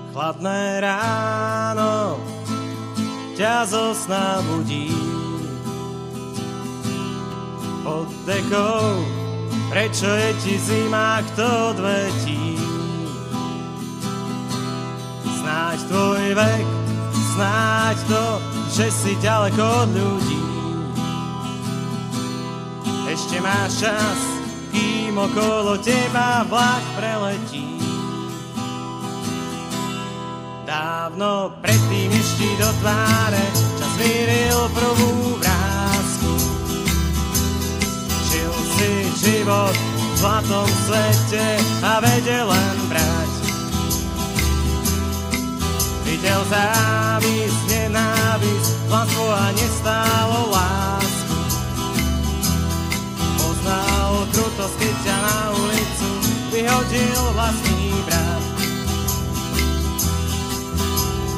Chladné ráno ťa zo sna budí. Pod dekou, prečo je ti zima, kto odvetí? Snáď tvoj vek, snáď to, že si ďaleko od ľudí. Ešte máš čas, kým okolo teba vlak preletí. Dávno predtým ešte do tváre čas vyril prvú vrásku. Žil si život v zlatom svete a vedel len brať. Videl závisť, nenávisť, lásko a nestálo lásku. Poznal krutosť, keď ťa na ulicu vyhodil vlastný brat.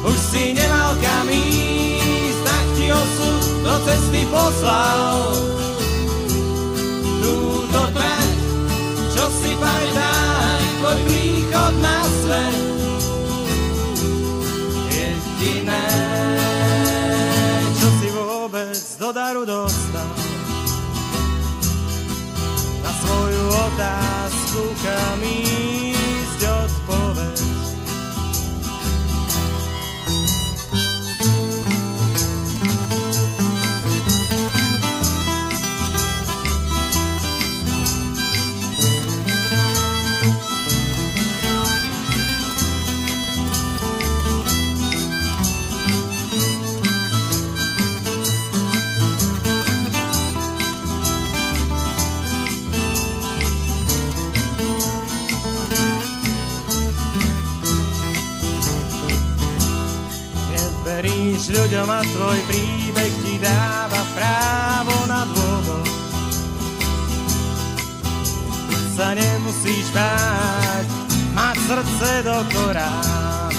Už si nemal kam ísť, tak ti osud do cesty poslal. Túto trať, čo si pamätaj, tvoj príchod na svet. Jediné, čo si vôbec do daru dostal. Na svoju otázku, kam ísť, odpoveď. Veríš ľuďom a tvoj príbeh ti dáva právo na dôvod. Sa nemusíš báť, mať srdce do korán.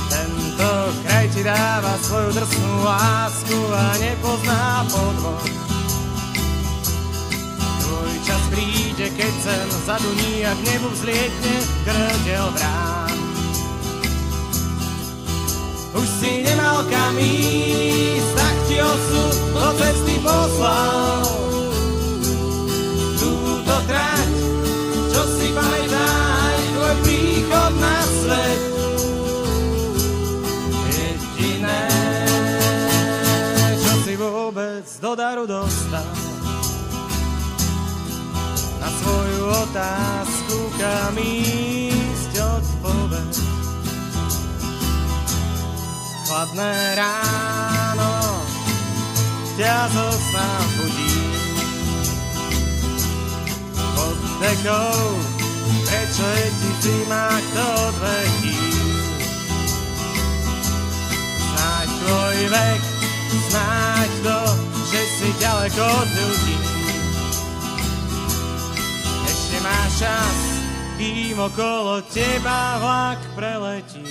Tento kraj ti dáva svoju drsnú lásku a nepozná podvod. Tvoj čas príde, keď sen zaduní a k nebu vzlietne grdeľ brán. Už si nemal kam ísť, tak ti osud do cesty poslal. Túto trať, čo si pamätaj, tvoj príchod na svet. Jediné, čo si vôbec do daru dostal. Na svoju otázku, kam ísť, odpoveď. Chladné ráno ťa zo sna budí. Pod dekou, prečo je ti zima, kto odvetí? Snáď tvoj vek, snáď to, že si ďaleko od ľudí. Ešte máš čas, kým okolo teba vlak preletí.